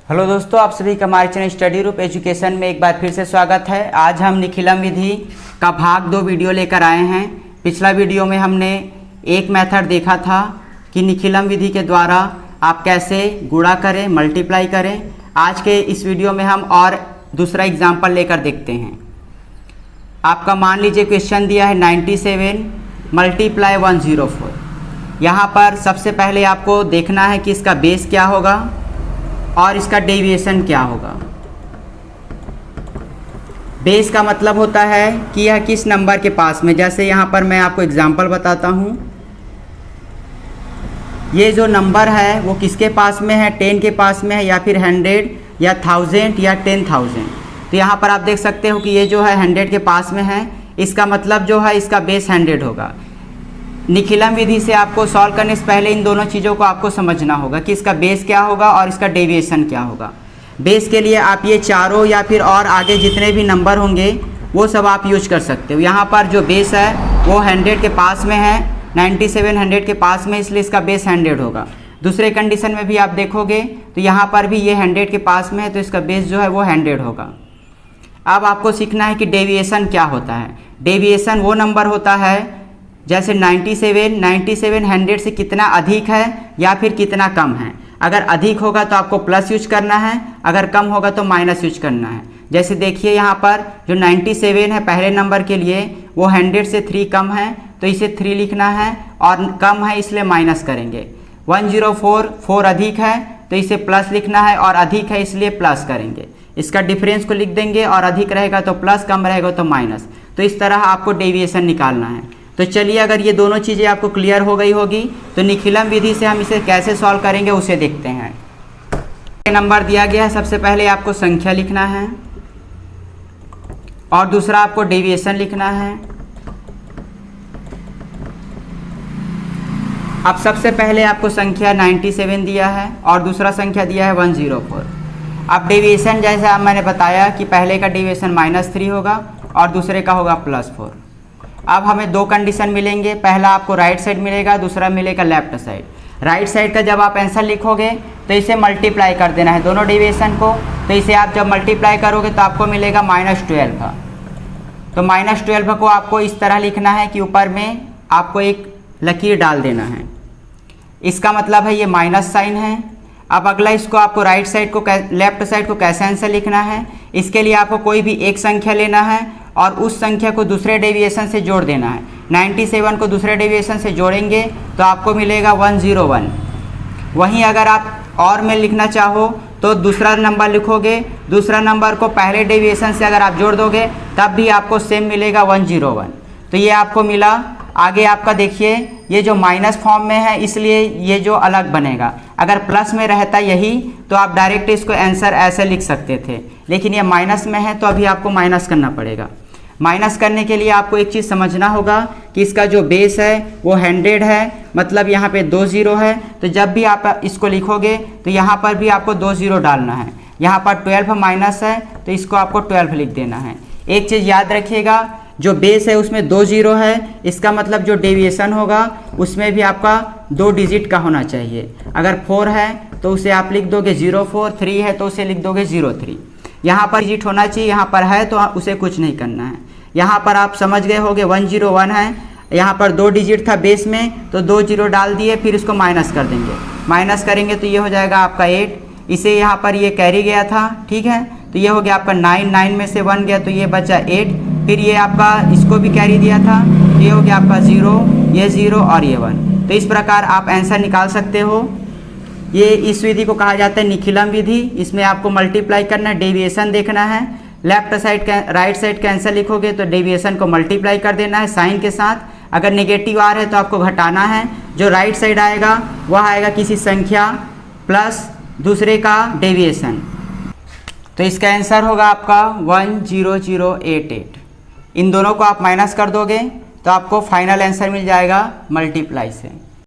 Hello दोस्तों, आप सभी का हमारे चैनल स्टडी ग्रुप एजुकेशन में एक बार फिर से स्वागत है। आज हम निखिलम विधि का भाग 2 वीडियो लेकर आए हैं। पिछला वीडियो में हमने एक मेथड देखा था कि निखिलम विधि के द्वारा आप कैसे गुणा करें, मल्टीप्लाई करें। आज के इस वीडियो में हम और दूसरा एग्जाम्पल लेकर देखते हैं। आपका मान लीजिए क्वेश्चन दिया है 97 मल्टीप्लाई 104। यहाँ पर सबसे पहले आपको देखना है कि इसका बेस क्या होगा और इसका डेविएशन क्या होगा। बेस का मतलब होता है कि यह किस नंबर के पास में, जैसे यहाँ पर मैं आपको एग्जांपल बताता हूँ। ये जो नंबर है वो किसके पास में है, 10 के पास में है या फिर 100 या 1000 या 10,000। तो यहाँ पर आप देख सकते हो कि ये जो है 100 के पास में है, इसका मतलब जो है इसका बेस 100 होगा। निखिलम विधि से आपको सॉल्व करने से पहले इन दोनों चीज़ों को आपको समझना होगा कि इसका बेस क्या होगा और इसका डेविएशन क्या होगा। बेस के लिए आप ये चारों या फिर और आगे जितने भी नंबर होंगे वो सब आप यूज कर सकते हो। यहाँ पर जो बेस है वो 100 के पास में है, 97 100 के पास में, इसलिए इसका बेस 100 होगा। दूसरे कंडीशन में भी आप देखोगे तो यहाँ पर भी ये 100 के पास में है, तो इसका बेस जो है वो 100 होगा। अब आपको सीखना है कि डेविएशन क्या होता है। डेविएशन वो नंबर होता है जैसे 97 100 से कितना अधिक है या फिर कितना कम है। अगर अधिक होगा तो आपको प्लस यूज करना है, अगर कम होगा तो माइनस यूज करना है। जैसे देखिए यहाँ पर जो 97 है पहले नंबर के लिए वो 100 से 3 कम है, तो इसे 3 लिखना है, और कम है इसलिए माइनस करेंगे। 104 4 अधिक है तो इसे प्लस लिखना है, और अधिक है इसलिए प्लस करेंगे। इसका डिफरेंस को लिख देंगे, और अधिक रहेगा तो प्लस, कम रहेगा तो माइनस। तो इस तरह आपको डेविएशन निकालना है। तो चलिए, अगर ये दोनों चीज़ें आपको क्लियर हो गई होगी तो निखिलम विधि से हम इसे कैसे सॉल्व करेंगे उसे देखते हैं। नंबर दिया गया है, सबसे पहले आपको संख्या लिखना है और दूसरा आपको डेविएशन लिखना है। अब सबसे पहले आपको संख्या 97 दिया है और दूसरा संख्या दिया है 104। अब डेविएशन जैसा मैंने बताया कि पहले का डेविएशन -3 होगा और दूसरे का होगा +4। अब हमें 2 कंडीशन मिलेंगे, पहला आपको राइट साइड मिलेगा, दूसरा मिलेगा लेफ्ट साइड। राइट साइड का जब आप आंसर लिखोगे तो इसे मल्टीप्लाई कर देना है दोनों डेविएशन को। तो इसे आप जब मल्टीप्लाई करोगे तो आपको मिलेगा -12। तो -12 को आपको इस तरह लिखना है कि ऊपर में आपको एक लकीर डाल देना है, इसका मतलब है ये माइनस साइन है। अब अगला इसको आपको राइट साइड को लेफ्ट साइड को कैसे आंसर लिखना है, इसके लिए आपको कोई भी एक संख्या लेना है और उस संख्या को दूसरे डेविएशन से जोड़ देना है। 97 को दूसरे डेविएशन से जोड़ेंगे तो आपको मिलेगा 101। वहीं अगर आप और में लिखना चाहो तो दूसरा नंबर लिखोगे, दूसरा नंबर को पहले डेविएशन से अगर आप जोड़ दोगे तब भी आपको सेम मिलेगा 101। तो ये आपको मिला। आगे आपका देखिए ये जो माइनस फॉर्म में है इसलिए ये जो अलग बनेगा। अगर प्लस में रहता यही तो आप डायरेक्ट इसको आंसर ऐसे लिख सकते थे, लेकिन ये माइनस में है तो अभी आपको माइनस करना पड़ेगा। माइनस करने के लिए आपको एक चीज़ समझना होगा कि इसका जो बेस है वो 100 है, मतलब यहाँ पे 2 0 है। तो जब भी आप इसको लिखोगे तो यहाँ पर भी आपको 2 0 डालना है। यहाँ पर 12 माइनस है तो इसको आपको 12 लिख देना है। एक चीज़ याद रखिएगा, जो बेस है उसमें 2 0 है, इसका मतलब जो डेविएशन होगा उसमें भी आपका 2 डिजिट का होना चाहिए। अगर 4 है तो उसे आप लिख दोगे 04, 3 है तो उसे लिख दोगे 03। यहाँ पर डिजिट होना चाहिए, यहाँ पर है तो उसे कुछ नहीं करना है। यहाँ पर आप समझ गए होगे 101 है, यहाँ पर 2 डिजिट था बेस में तो 2 0 डाल दिए, फिर इसको माइनस कर देंगे। माइनस करेंगे तो ये हो जाएगा आपका 8। इसे यहाँ पर ये कैरी गया था, ठीक है, तो ये हो गया आपका 9 में से 1 गया तो ये बचा 8। फिर ये आपका इसको भी कैरी दिया था, ये हो गया आपका 0, ये 0 और ये 1। तो इस प्रकार आप आंसर निकाल सकते हो। ये इस विधि को कहा जाता है निखिलम विधि। इसमें आपको मल्टीप्लाई करना है, डेविएशन देखना है। लेफ्ट साइड का राइट साइड का आंसर लिखोगे तो डेविएशन को मल्टीप्लाई कर देना है साइन के साथ। अगर नेगेटिव आ रहा है तो आपको घटाना है। जो राइट साइड आएगा वह आएगा किसी संख्या प्लस दूसरे का डेविएशन। तो इसका आंसर होगा आपका 10088। इन दोनों को आप माइनस कर दोगे तो आपको फाइनल आंसर मिल जाएगा मल्टीप्लाई से।